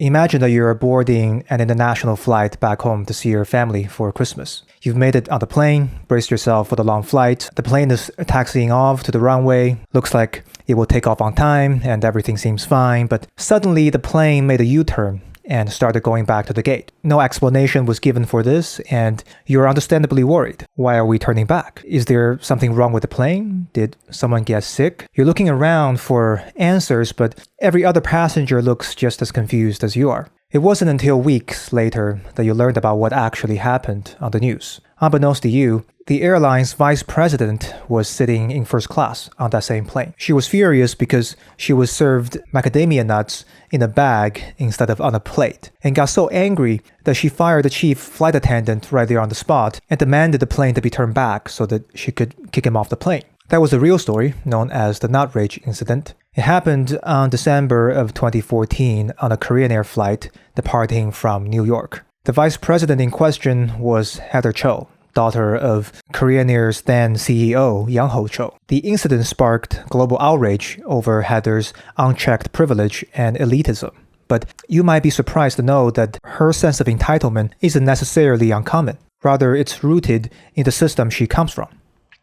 Imagine that you're boarding an international flight back home to see your family for Christmas. You've made it on the plane, braced yourself for the long flight. The plane is taxiing off to the runway. Looks like it will take off on time and everything seems fine, but suddenly the plane made a U-turn and started going back to the gate. No explanation was given for this, and you're understandably worried. Why are we turning back? Is there something wrong with the plane? Did someone get sick? You're looking around for answers, but every other passenger looks just as confused as you are. It wasn't until weeks later that you learned about what actually happened on the news. Unbeknownst to you, the airline's vice president was sitting in first class on that same plane. She was furious because she was served macadamia nuts in a bag instead of on a plate, and got so angry that she fired the chief flight attendant right there on the spot and demanded the plane to be turned back so that she could kick him off the plane. That was the real story, known as the Nut Rage incident. It happened on December of 2014 on a Korean Air flight departing from New York. The vice president in question was Heather Cho, daughter of Korean Air's then CEO, Yang Ho-cho. The incident sparked global outrage over Heather's unchecked privilege and elitism. But you might be surprised to know that her sense of entitlement isn't necessarily uncommon. Rather, it's rooted in the system she comes from,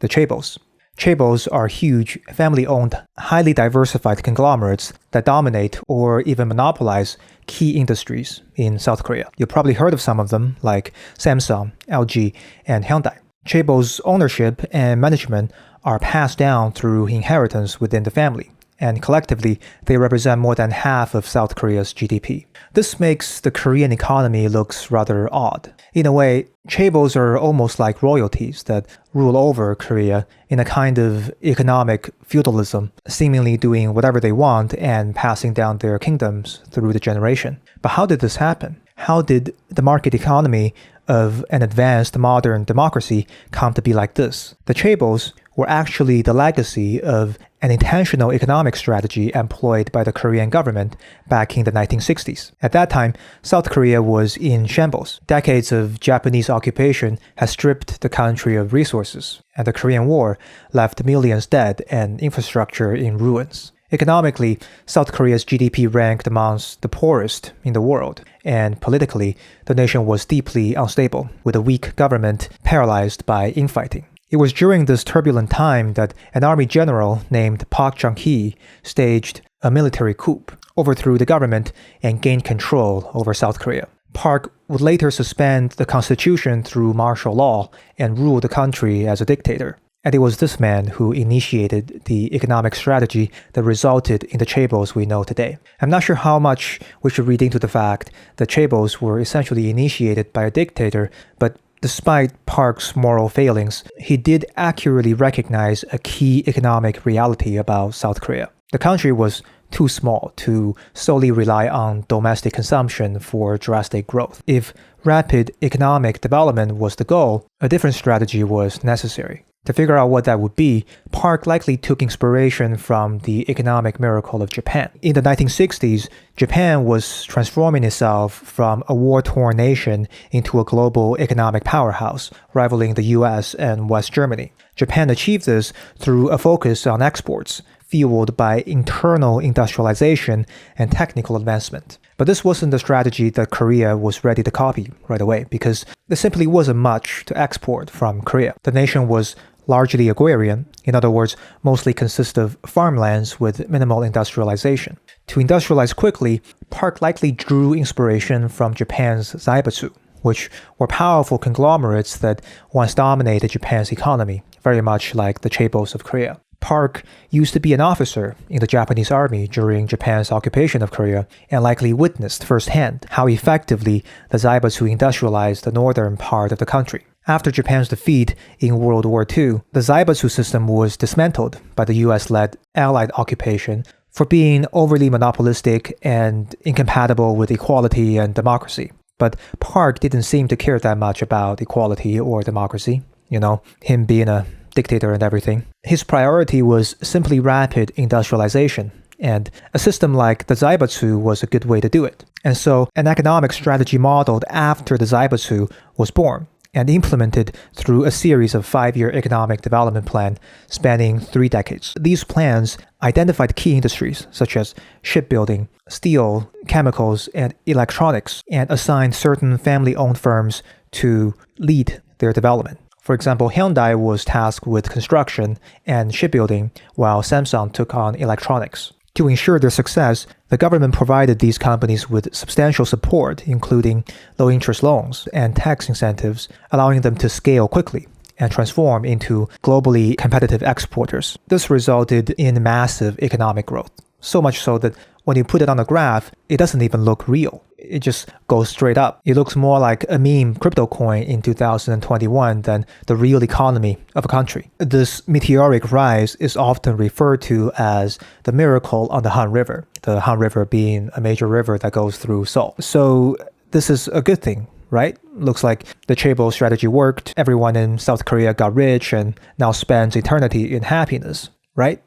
the Chaebols. Chaebols are huge, family-owned, highly diversified conglomerates that dominate or even monopolize key industries in South Korea. You've probably heard of some of them, like Samsung, LG, and Hyundai. Chaebol's ownership and management are passed down through inheritance within the family, and collectively, they represent more than half of South Korea's GDP. This makes the Korean economy looks rather odd. In a way, Chaebols are almost like royalties that rule over Korea in a kind of economic feudalism, seemingly doing whatever they want and passing down their kingdoms through the generation. But how did this happen? How did the market economy of an advanced modern democracy come to be like this? The Chaebols were actually the legacy of an intentional economic strategy employed by the Korean government back in the 1960s. At that time, South Korea was in shambles. Decades of Japanese occupation had stripped the country of resources, and the Korean War left millions dead and infrastructure in ruins. Economically, South Korea's GDP ranked amongst the poorest in the world, and politically, the nation was deeply unstable, with a weak government paralyzed by infighting. It was during this turbulent time that an army general named Park Chung-hee staged a military coup, overthrew the government, and gained control over South Korea. Park would later suspend the constitution through martial law and rule the country as a dictator. And it was this man who initiated the economic strategy that resulted in the Chaebols we know today. I'm not sure how much we should read into the fact that Chaebols were essentially initiated by a dictator, but despite Park's moral failings, he did accurately recognize a key economic reality about South Korea. The country was too small to solely rely on domestic consumption for drastic growth. If rapid economic development was the goal, a different strategy was necessary. To figure out what that would be, Park likely took inspiration from the economic miracle of Japan. In the 1960s, Japan was transforming itself from a war-torn nation into a global economic powerhouse, rivaling the US and West Germany. Japan achieved this through a focus on exports, fueled by internal industrialization and technical advancement. But this wasn't the strategy that Korea was ready to copy right away, because there simply wasn't much to export from Korea. The nation was largely agrarian, in other words, mostly consist of farmlands with minimal industrialization. To industrialize quickly, Park likely drew inspiration from Japan's zaibatsu, which were powerful conglomerates that once dominated Japan's economy, very much like the Chaebols of Korea. Park used to be an officer in the Japanese army during Japan's occupation of Korea and likely witnessed firsthand how effectively the zaibatsu industrialized the northern part of the country. After Japan's defeat in World War II, the zaibatsu system was dismantled by the US-led Allied occupation for being overly monopolistic and incompatible with equality and democracy. But Park didn't seem to care that much about equality or democracy, him being a dictator and everything. His priority was simply rapid industrialization, and a system like the zaibatsu was a good way to do it. And so an economic strategy modeled after the zaibatsu was born, and implemented through a series of 5-year economic development plans spanning 3 decades. These plans identified key industries such as shipbuilding, steel, chemicals, and electronics, and assigned certain family-owned firms to lead their development. For example, Hyundai was tasked with construction and shipbuilding, while Samsung took on electronics. To ensure their success, the government provided these companies with substantial support, including low-interest loans and tax incentives, allowing them to scale quickly and transform into globally competitive exporters. This resulted in massive economic growth, so much so that when you put it on a graph, it doesn't even look real. It just goes straight up. It looks more like a meme crypto coin in 2021 than the real economy of a country. This meteoric rise is often referred to as the miracle on the Han River, the Han River being a major river that goes through Seoul. So this is a good thing, right? Looks like the Chaebol strategy worked. Everyone in South Korea got rich and now spends eternity in happiness, right?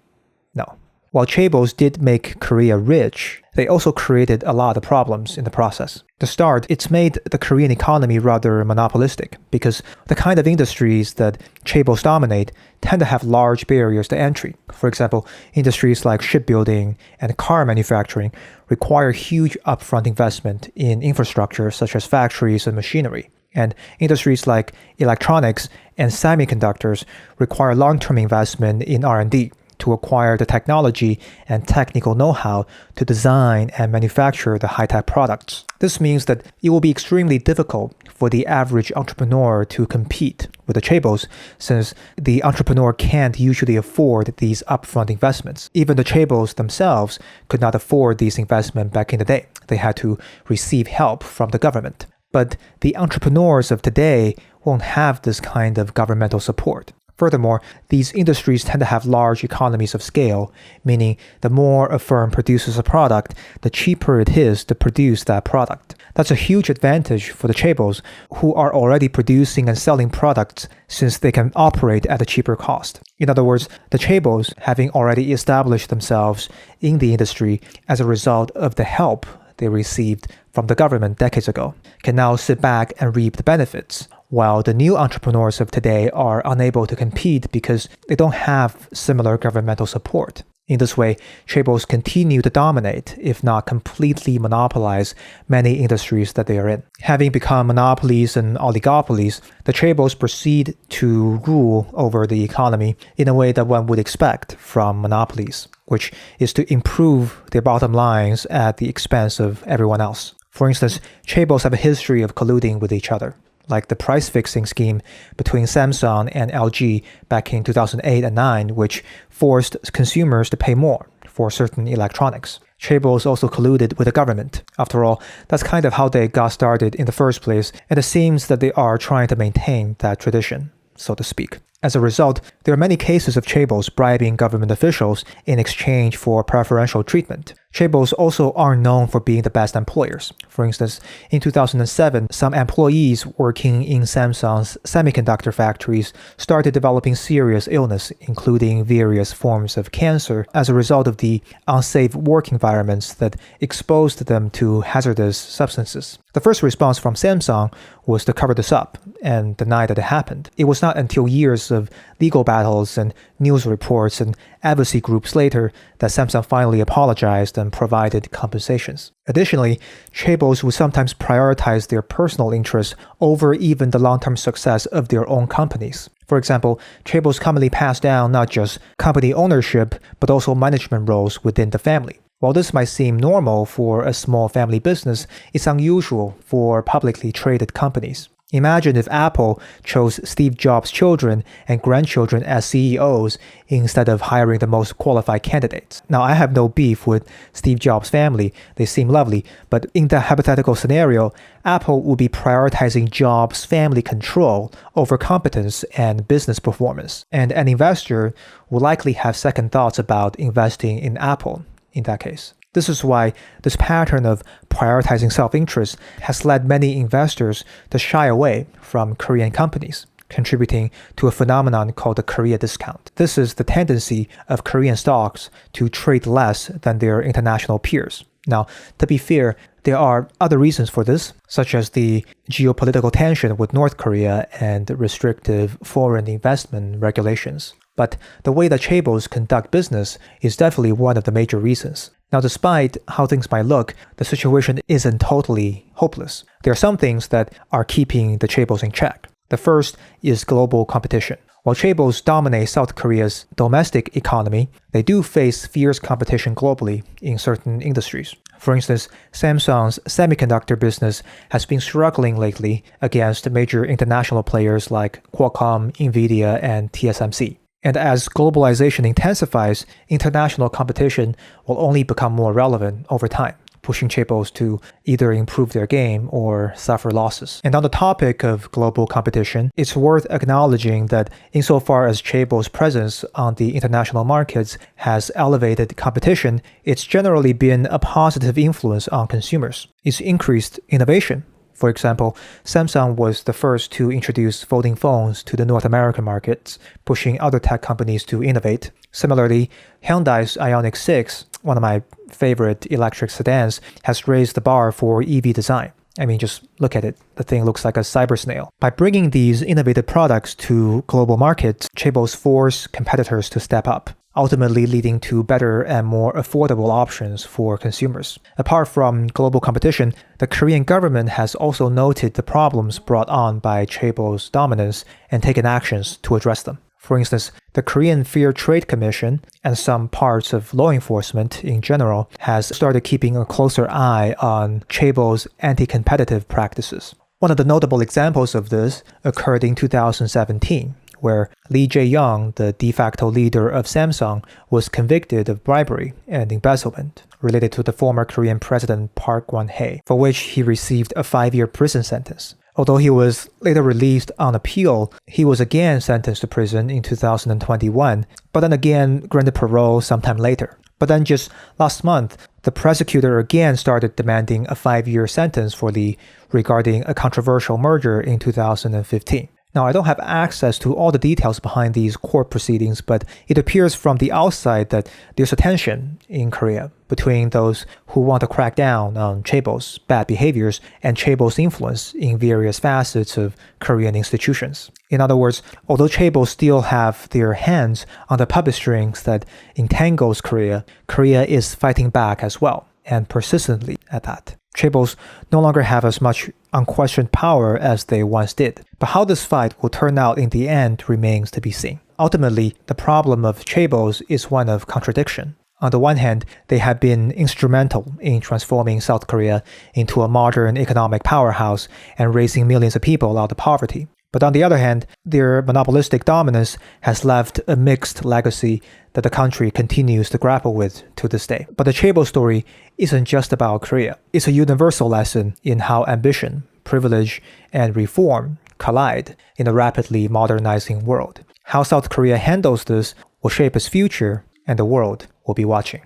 No. While Chaebols did make Korea rich, they also created a lot of problems in the process. To start, it's made the Korean economy rather monopolistic because the kind of industries that Chaebols dominate tend to have large barriers to entry. For example, industries like shipbuilding and car manufacturing require huge upfront investment in infrastructure such as factories and machinery. And industries like electronics and semiconductors require long-term investment in R&D. To acquire the technology and technical know-how to design and manufacture the high-tech products. This means that it will be extremely difficult for the average entrepreneur to compete with the Chaebols, since the entrepreneur can't usually afford these upfront investments. Even the Chaebols themselves could not afford these investments back in the day. They had to receive help from the government. But the entrepreneurs of today won't have this kind of governmental support. Furthermore, these industries tend to have large economies of scale, meaning the more a firm produces a product, the cheaper it is to produce that product. That's a huge advantage for the Chaebols, who are already producing and selling products since they can operate at a cheaper cost. In other words, the Chaebols, having already established themselves in the industry as a result of the help they received from the government decades ago, can now sit back and reap the benefits, while the new entrepreneurs of today are unable to compete because they don't have similar governmental support. In this way, Chaebols continue to dominate, if not completely monopolize, many industries that they are in. Having become monopolies and oligopolies, the Chaebols proceed to rule over the economy in a way that one would expect from monopolies, which is to improve their bottom lines at the expense of everyone else. For instance, Chaebols have a history of colluding with each other, like the price-fixing scheme between Samsung and LG back in 2008 and 9, which forced consumers to pay more for certain electronics. Chaebols also colluded with the government. After all, that's kind of how they got started in the first place, and it seems that they are trying to maintain that tradition, so to speak. As a result, there are many cases of Chaebols bribing government officials in exchange for preferential treatment. Chaebols also are known for being the best employers. For instance, in 2007, some employees working in Samsung's semiconductor factories started developing serious illness, including various forms of cancer, as a result of the unsafe work environments that exposed them to hazardous substances. The first response from Samsung was to cover this up and deny that it happened. It was not until years of legal battles and news reports and advocacy groups later that Samsung finally apologized and provided compensations. Additionally, Chaebols would sometimes prioritize their personal interests over even the long-term success of their own companies. For example, Chaebols commonly pass down not just company ownership, but also management roles within the family. While this might seem normal for a small family business, it's unusual for publicly traded companies. Imagine if Apple chose Steve Jobs' children and grandchildren as CEOs instead of hiring the most qualified candidates. Now, I have no beef with Steve Jobs' family. They seem lovely. But in that hypothetical scenario, Apple would be prioritizing Jobs' family control over competence and business performance. And an investor would likely have second thoughts about investing in Apple in that case. This is why this pattern of prioritizing self-interest has led many investors to shy away from Korean companies, contributing to a phenomenon called the Korea discount. This is the tendency of Korean stocks to trade less than their international peers. Now, to be fair, there are other reasons for this, such as the geopolitical tension with North Korea and restrictive foreign investment regulations. But the way that Chaebols conduct business is definitely one of the major reasons. Now, despite how things might look, the situation isn't totally hopeless. There are some things that are keeping the Chaebols in check. The first is global competition. While Chaebols dominate South Korea's domestic economy, they do face fierce competition globally in certain industries. For instance, Samsung's semiconductor business has been struggling lately against major international players like Qualcomm, Nvidia, and TSMC. And as globalization intensifies, international competition will only become more relevant over time, pushing Chaebols to either improve their game or suffer losses. And on the topic of global competition, it's worth acknowledging that insofar as Chaebols' presence on the international markets has elevated competition, it's generally been a positive influence on consumers. It's increased innovation. For example, Samsung was the first to introduce folding phones to the North American markets, pushing other tech companies to innovate. Similarly, Hyundai's Ioniq 6, one of my favorite electric sedans, has raised the bar for EV design. I mean, just look at it. The thing looks like a cyber snail. By bringing these innovative products to global markets, Chaebols force competitors to step up, ultimately leading to better and more affordable options for consumers. Apart from global competition, the Korean government has also noted the problems brought on by Chaebols' dominance and taken actions to address them. For instance, the Korean Fair Trade Commission and some parts of law enforcement in general has started keeping a closer eye on Chaebols' anti-competitive practices. One of the notable examples of this occurred in 2017, where Lee Jae-young, the de facto leader of Samsung, was convicted of bribery and embezzlement related to the former Korean President Park Geun-hye, for which he received a 5-year prison sentence. Although he was later released on appeal, he was again sentenced to prison in 2021, but then again granted parole sometime later. But then just last month, the prosecutor again started demanding a 5-year sentence for Lee regarding a controversial merger in 2015. Now, I don't have access to all the details behind these court proceedings, but it appears from the outside that there's a tension in Korea between those who want to crack down on Chaebols' bad behaviors and Chaebols' influence in various facets of Korean institutions. In other words, although Chaebols still have their hands on the puppet strings that entangles Korea, Korea is fighting back as well, and persistently at that. Chaebols no longer have as much unquestioned power as they once did. But how this fight will turn out in the end remains to be seen. Ultimately, the problem of Chaebols is one of contradiction. On the one hand, they have been instrumental in transforming South Korea into a modern economic powerhouse and raising millions of people out of poverty. But on the other hand, their monopolistic dominance has left a mixed legacy that the country continues to grapple with to this day. But the Chaebol story isn't just about Korea. It's a universal lesson in how ambition, privilege, and reform collide in a rapidly modernizing world. How South Korea handles this will shape its future, and the world will be watching.